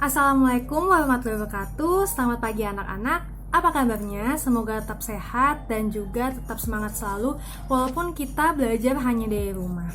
Assalamualaikum warahmatullahi wabarakatuh. Selamat pagi anak-anak. Apa kabarnya? Semoga tetap sehat dan juga tetap semangat selalu walaupun kita belajar hanya dari rumah.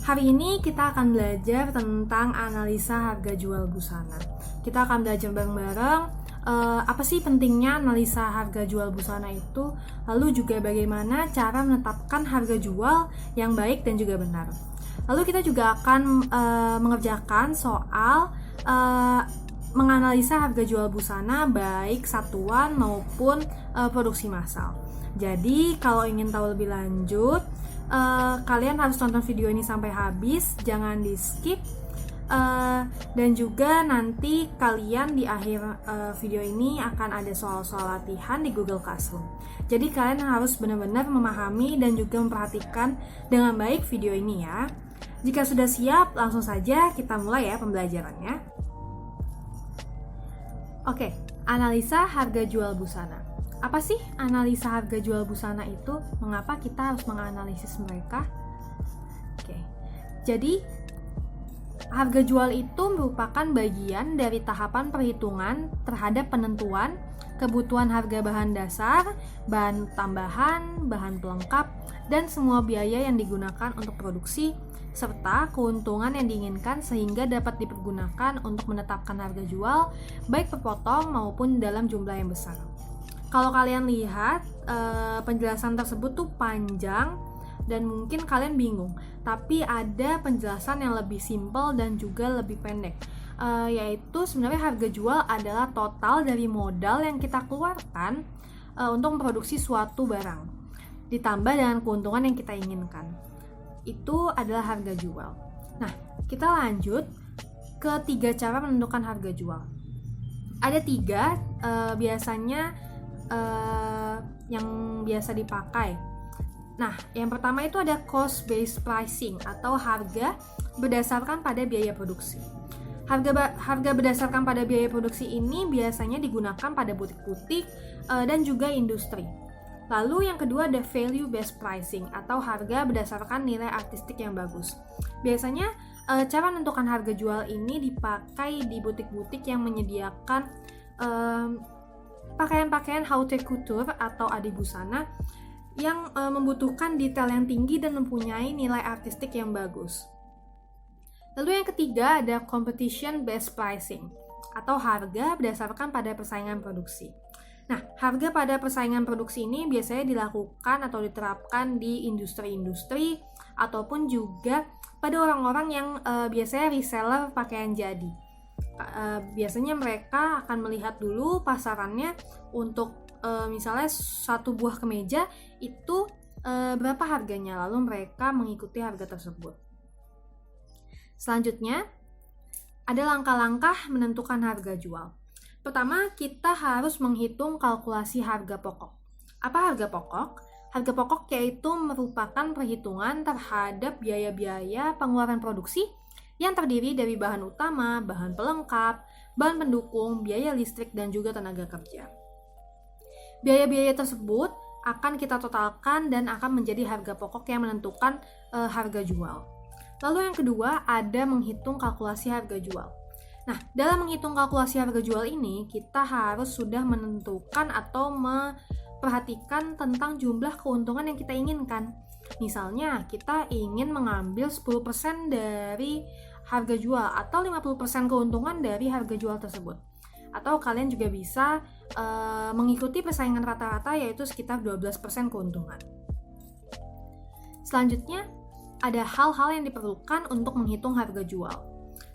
Hari ini kita akan belajar tentang analisa harga jual busana. Kita akan belajar bareng-bareng apa sih pentingnya analisa harga jual busana itu, lalu juga bagaimana cara menetapkan harga jual yang baik dan juga benar. Lalu kita juga akan mengerjakan soal menganalisa harga jual busana baik satuan maupun produksi massal. Jadi kalau ingin tahu lebih lanjut, kalian harus tonton video ini sampai habis, jangan di skip. Dan juga nanti kalian di akhir video ini akan ada soal-soal latihan di Google Classroom. Jadi kalian harus benar-benar memahami dan juga memperhatikan dengan baik video ini ya. Jika sudah siap, langsung saja kita mulai ya pembelajarannya. Oke, analisa harga jual busana. Apa sih analisa harga jual busana itu? Mengapa kita harus menganalisis mereka? Oke, jadi harga jual itu merupakan bagian dari tahapan perhitungan terhadap penentuan kebutuhan harga bahan dasar, bahan tambahan, bahan pelengkap, dan semua biaya yang digunakan untuk produksi, serta keuntungan yang diinginkan sehingga dapat dipergunakan untuk menetapkan harga jual, baik per potong maupun dalam jumlah yang besar. Kalau kalian lihat, penjelasan tersebut tuh panjang, dan mungkin kalian bingung, tapi ada penjelasan yang lebih simpel dan juga lebih pendek, yaitu sebenarnya harga jual adalah total dari modal yang kita keluarkan untuk memproduksi suatu barang, ditambah dengan keuntungan yang kita inginkan. Itu adalah harga jual. Nah, kita lanjut ke 3 cara menentukan harga jual. Ada 3 biasanya yang biasa dipakai. Nah, yang pertama itu ada cost based pricing atau harga berdasarkan pada biaya produksi. Harga berdasarkan pada biaya produksi ini biasanya digunakan pada butik-butik dan juga industri. Lalu yang kedua ada value based pricing atau harga berdasarkan nilai artistik yang bagus. Biasanya cara menentukan harga jual ini dipakai di butik-butik yang menyediakan pakaian-pakaian haute couture atau adibusana yang membutuhkan detail yang tinggi dan mempunyai nilai artistik yang bagus. Lalu yang ketiga ada competition based pricing atau harga berdasarkan pada persaingan produksi. Nah, harga pada persaingan produksi ini biasanya dilakukan atau diterapkan di industri-industri ataupun juga pada orang-orang yang biasanya reseller pakaian jadi. Biasanya mereka akan melihat dulu pasarannya untuk misalnya satu buah kemeja itu berapa harganya, lalu mereka mengikuti harga tersebut. Selanjutnya ada langkah-langkah menentukan harga jual. Pertama, kita harus menghitung kalkulasi harga pokok. Apa harga pokok? Harga pokok yaitu merupakan perhitungan terhadap biaya-biaya pengeluaran produksi yang terdiri dari bahan utama, bahan pelengkap, bahan pendukung, biaya listrik, dan juga tenaga kerja. Biaya-biaya tersebut akan kita totalkan dan akan menjadi harga pokok yang menentukan harga jual. Lalu yang kedua ada menghitung kalkulasi harga jual. Nah, dalam menghitung kalkulasi harga jual ini, kita harus sudah menentukan atau memperhatikan tentang jumlah keuntungan yang kita inginkan. Misalnya, kita ingin mengambil 10% dari harga jual atau 50% keuntungan dari harga jual tersebut. Atau kalian juga bisa mengikuti persaingan rata-rata yaitu sekitar 12% keuntungan. Selanjutnya, ada hal-hal yang diperlukan untuk menghitung harga jual.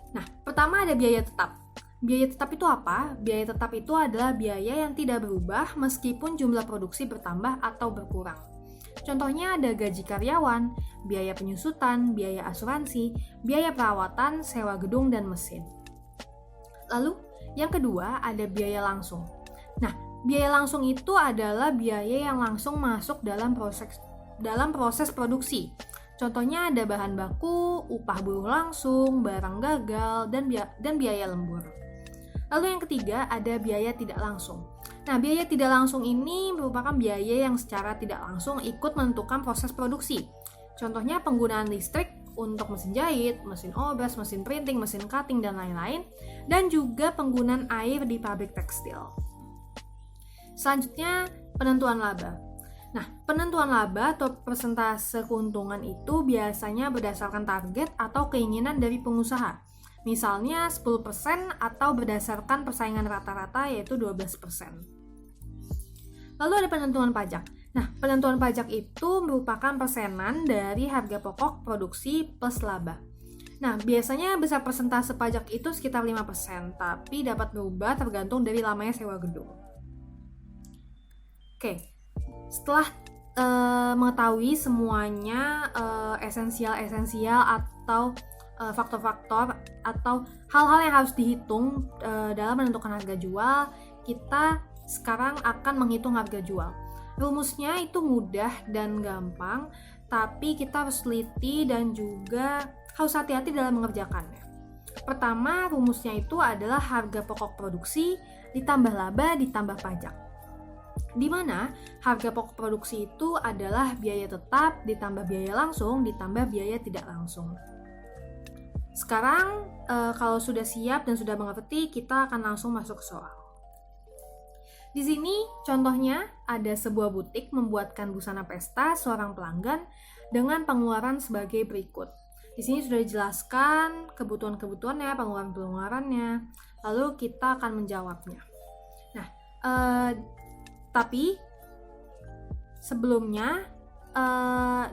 Nah, pertama ada biaya tetap. Biaya tetap itu apa? Biaya tetap itu adalah biaya yang tidak berubah meskipun jumlah produksi bertambah atau berkurang. Contohnya ada gaji karyawan, biaya penyusutan, biaya asuransi, biaya perawatan, sewa gedung, dan mesin. Lalu, yang kedua ada biaya langsung. Nah, biaya langsung itu adalah biaya yang langsung masuk dalam proses produksi. Contohnya ada bahan baku, upah buruh langsung, barang gagal, dan biaya lembur. Lalu yang ketiga ada biaya tidak langsung. Nah, biaya tidak langsung ini merupakan biaya yang secara tidak langsung ikut menentukan proses produksi. Contohnya penggunaan listrik untuk mesin jahit, mesin obras, mesin printing, mesin cutting, dan lain-lain, dan juga penggunaan air di pabrik tekstil. Selanjutnya, penentuan laba. Nah, penentuan laba atau persentase keuntungan itu biasanya berdasarkan target atau keinginan dari pengusaha. Misalnya 10% atau berdasarkan persaingan rata-rata yaitu 12%. Lalu ada penentuan pajak. Nah, penentuan pajak itu merupakan persenan dari harga pokok produksi plus laba. Nah, biasanya besar persentase pajak itu sekitar 5%, tapi dapat berubah tergantung dari lamanya sewa gedung. Oke, setelah mengetahui semuanya esensial atau faktor-faktor atau hal-hal yang harus dihitung dalam menentukan harga jual, kita sekarang akan menghitung harga jual. Rumusnya itu mudah dan gampang, tapi kita harus teliti dan juga harus hati-hati dalam mengerjakannya. Pertama, rumusnya itu adalah harga pokok produksi ditambah laba ditambah pajak. Di mana harga pokok produksi itu adalah biaya tetap ditambah biaya langsung ditambah biaya tidak langsung. Sekarang, kalau sudah siap dan sudah mengerti, kita akan langsung masuk ke soal. Di sini contohnya ada sebuah butik membuatkan busana pesta seorang pelanggan dengan pengeluaran sebagai berikut. Di sini sudah dijelaskan kebutuhan-kebutuhannya, pengeluaran-pengeluarannya. Lalu kita akan menjawabnya. Nah, tapi sebelumnya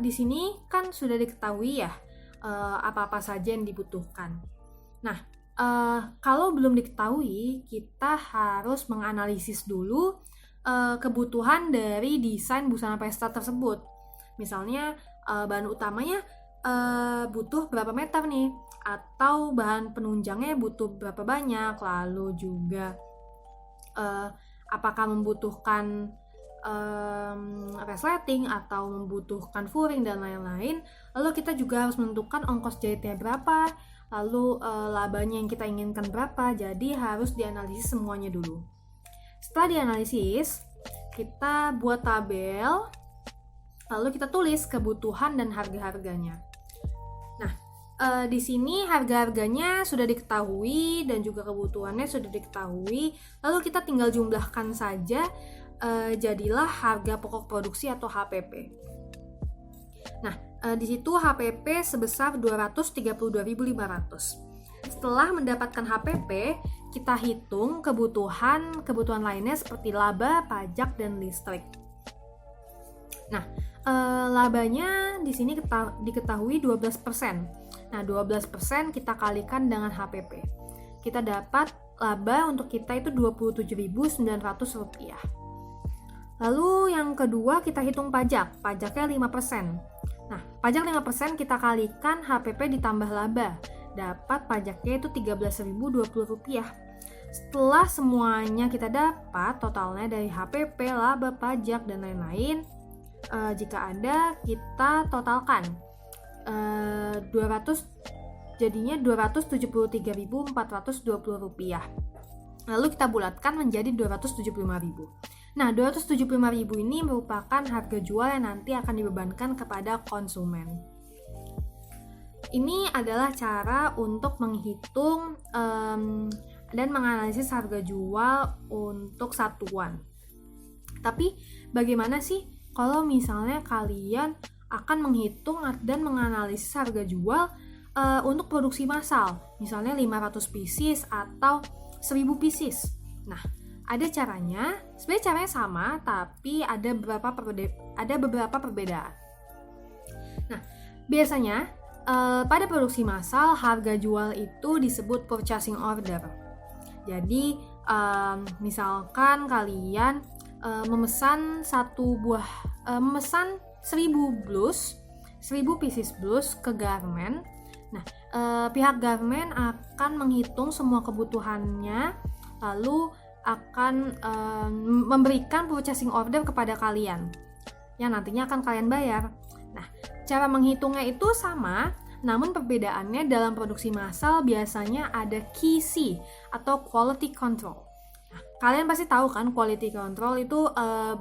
di sini kan sudah diketahui ya apa-apa saja yang dibutuhkan. Nah, kalau belum diketahui, kita harus menganalisis dulu kebutuhan dari desain busana pesta tersebut. Misalnya bahan utamanya butuh berapa meter nih, atau bahan penunjangnya butuh berapa banyak, lalu juga apakah membutuhkan resleting atau membutuhkan furing dan lain-lain. Lalu kita juga harus menentukan ongkos jahitnya berapa, lalu labanya yang kita inginkan berapa. Jadi harus dianalisis semuanya dulu. Setelah dianalisis, kita buat tabel, lalu kita tulis kebutuhan dan harga-harganya. Nah, di sini harga-harganya sudah diketahui dan juga kebutuhannya sudah diketahui. Lalu kita tinggal jumlahkan saja, jadilah harga pokok produksi atau HPP. Nah, di situ HPP sebesar 232.500. Setelah mendapatkan HPP, kita hitung kebutuhan lainnya seperti laba, pajak, dan listrik. Nah, labanya di sini diketahui 12%. Nah, 12% kita kalikan dengan HPP. Kita dapat laba untuk kita itu Rp27.900. Lalu yang kedua kita hitung pajak. Pajaknya 5%. Nah, pajak 5% kita kalikan HPP ditambah laba. Dapat pajaknya itu Rp13.020. Setelah semuanya kita dapat totalnya dari HPP, laba, pajak, dan lain-lain, jika ada kita totalkan 273.420 rupiah. Lalu kita bulatkan menjadi 275.000. Nah, 275.000 ini merupakan harga jual yang nanti akan dibebankan kepada konsumen. Ini adalah cara untuk menghitung dan menganalisis harga jual untuk satuan. Tapi bagaimana sih kalau misalnya kalian akan menghitung dan menganalisis harga jual untuk produksi massal, misalnya 500 pieces atau 1000 pieces. Nah, ada caranya, sebenarnya caranya sama, tapi ada beberapa perbedaan. Nah, biasanya pada produksi massal harga jual itu disebut purchasing order. Jadi, misalkan kalian memesan 1000 pieces blus ke garment. Nah, pihak garment akan menghitung semua kebutuhannya, lalu akan memberikan purchasing order kepada kalian yang nantinya akan kalian bayar. Nah, cara menghitungnya itu sama, namun perbedaannya dalam produksi massal biasanya ada QC atau quality control. Nah, kalian pasti tahu kan, quality control itu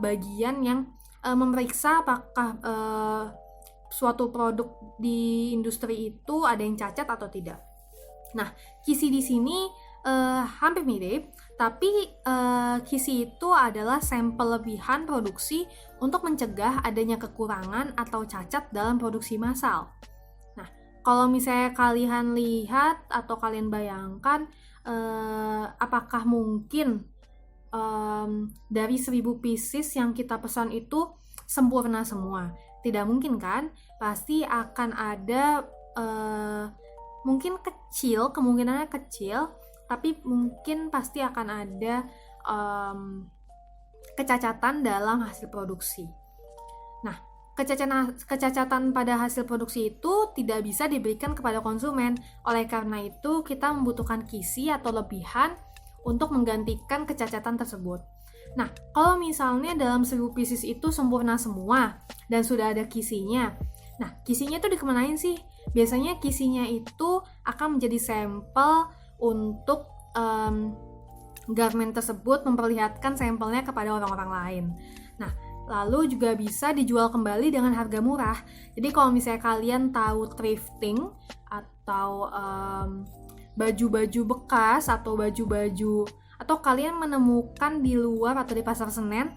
bagian yang memeriksa apakah suatu produk di industri itu ada yang cacat atau tidak. Nah, KISI di sini hampir mirip, tapi KISI itu adalah sampel lebihan produksi untuk mencegah adanya kekurangan atau cacat dalam produksi massal. Nah, kalau misalnya kalian lihat atau kalian bayangkan, apakah mungkin dari 1000 pieces yang kita pesan itu sempurna semua? Tidak mungkin kan? Pasti akan ada mungkin kecil, kemungkinannya kecil, tapi mungkin pasti akan ada kecacatan dalam hasil produksi. Nah, kecacatan pada hasil produksi itu tidak bisa diberikan kepada konsumen. Oleh karena itu, kita membutuhkan KISI atau lebihan untuk menggantikan kecacatan tersebut. Nah, kalau misalnya dalam 1000 pieces itu sempurna semua dan sudah ada KISI-nya, nah KISI-nya itu dikemanain sih? Biasanya KISI-nya itu akan menjadi sampel untuk garment tersebut, memperlihatkan sampelnya kepada orang-orang lain. Nah, lalu juga bisa dijual kembali dengan harga murah. Jadi kalau misalnya kalian tahu thrifting atau baju-baju bekas atau baju-baju, atau kalian menemukan di luar atau di pasar Senen,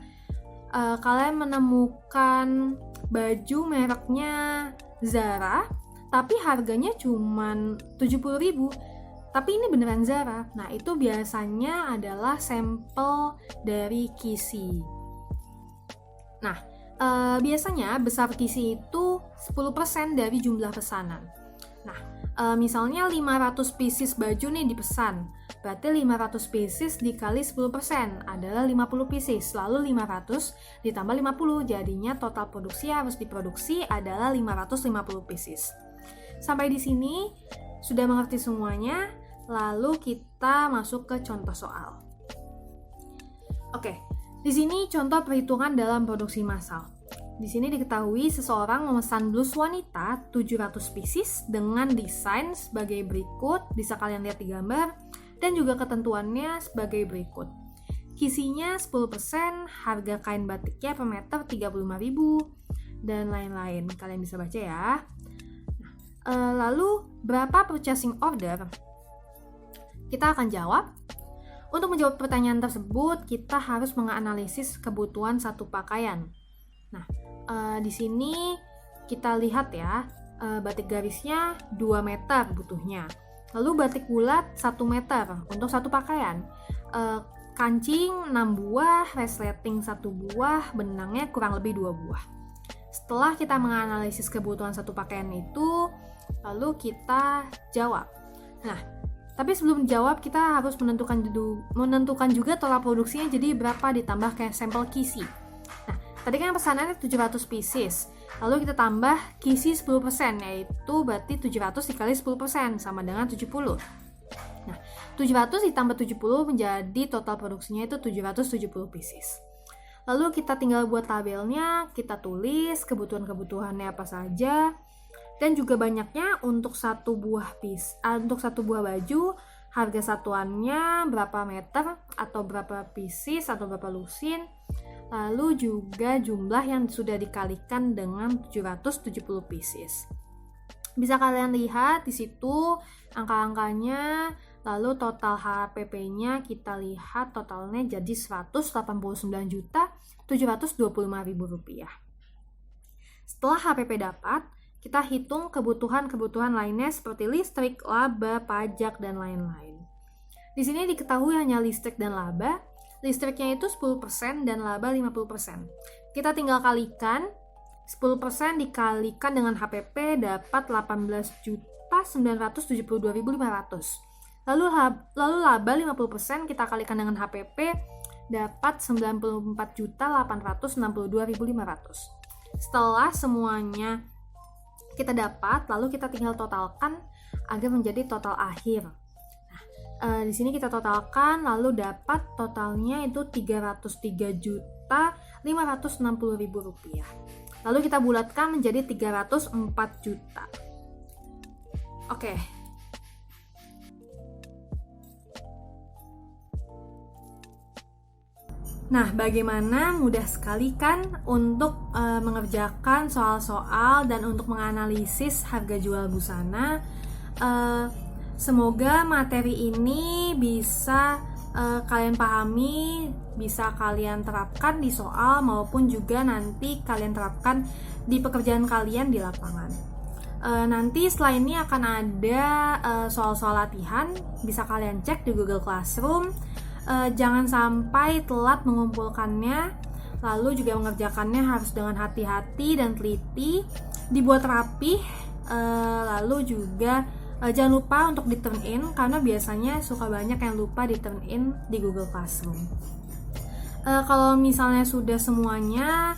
kalian menemukan baju mereknya Zara, tapi harganya cuman 70.000, tapi ini beneran Zara. Nah, itu biasanya adalah sampel dari KISI. Nah, biasanya besar KISI itu 10% dari jumlah pesanan. Nah, misalnya 500 pieces baju nih dipesan, berarti 500 pieces dikali 10% adalah 50 pieces, lalu 500 ditambah 50, jadinya total produksi harus diproduksi adalah 550 pieces. Sampai di sini sudah mengerti semuanya, lalu kita masuk ke contoh soal. Oke, di sini contoh perhitungan dalam produksi massal. Di sini diketahui seseorang memesan blus wanita 700 pieces dengan desain sebagai berikut, bisa kalian lihat di gambar, dan juga ketentuannya sebagai berikut. KISI-nya 10%, harga kain batiknya per meter 35.000, dan lain-lain. Kalian bisa baca ya. Lalu, berapa purchasing order? Kita akan jawab. Untuk menjawab pertanyaan tersebut, kita harus menganalisis kebutuhan satu pakaian. Nah, di sini kita lihat ya, batik garisnya 2 meter butuhnya. Lalu batik bulat 1 meter untuk satu pakaian. Kancing 6 buah, resleting 1 buah, benangnya kurang lebih 2 buah. Setelah kita menganalisis kebutuhan satu pakaian itu, lalu kita jawab. Nah, tapi sebelum jawab kita harus menentukan juga total produksinya jadi berapa ditambah kayak sampel KISI. Nah, tadi kan pesanannya 700 pieces. Lalu kita tambah KISI 10%, yaitu berarti 700 dikali 10% sama dengan 70. Nah, 700 ditambah 70 menjadi total produksinya itu 770 pieces. Lalu kita tinggal buat tabelnya, kita tulis kebutuhan-kebutuhannya apa saja, dan juga banyaknya untuk satu buah baju, harga satuannya berapa meter atau berapa pieces atau berapa lusin, lalu juga jumlah yang sudah dikalikan dengan 770 pieces. Bisa kalian lihat di situ angka-angkanya, lalu total HPP-nya kita lihat totalnya jadi Rp189.725.000. Setelah HPP dapat, kita hitung kebutuhan-kebutuhan lainnya seperti listrik, laba, pajak, dan lain-lain. Di sini diketahui hanya listrik dan laba. Listriknya itu 10% dan laba 50%. Kita tinggal kalikan, 10% dikalikan dengan HPP dapat 18.972.500. Lalu laba 50% kita kalikan dengan HPP dapat 94.862.500. Setelah semuanya kita dapat, lalu kita tinggal totalkan agar menjadi total akhir. Nah, di sini kita totalkan, lalu dapat totalnya itu Rp303.560.000. Lalu kita bulatkan menjadi 304 juta. Oke. Nah, bagaimana mudah sekali kan untuk mengerjakan soal-soal dan untuk menganalisis harga jual busana. Semoga materi ini bisa kalian pahami, bisa kalian terapkan di soal maupun juga nanti kalian terapkan di pekerjaan kalian di lapangan. Nanti setelah ini akan ada soal-soal latihan, bisa kalian cek di Google Classroom. Jangan sampai telat mengumpulkannya, lalu juga mengerjakannya harus dengan hati-hati dan teliti, dibuat rapih, lalu juga jangan lupa untuk di turn in, karena biasanya suka banyak yang lupa di turn in di Google Classroom. Kalau misalnya sudah semuanya,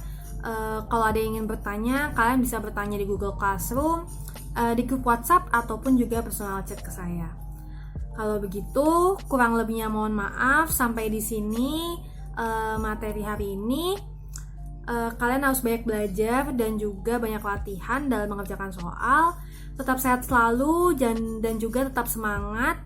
kalau ada yang ingin bertanya, kalian bisa bertanya di Google Classroom, di grup WhatsApp ataupun juga personal chat ke saya. Kalau begitu, kurang lebihnya mohon maaf. Sampai di sini materi hari ini. Kalian harus banyak belajar dan juga banyak latihan dalam mengerjakan soal. Tetap sehat selalu dan juga tetap semangat.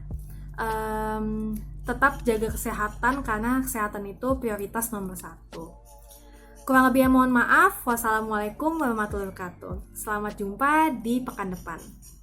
Tetap jaga kesehatan karena kesehatan itu prioritas nomor 1. Kurang lebihnya mohon maaf. Wassalamualaikum warahmatullahi wabarakatuh. Selamat jumpa di pekan depan.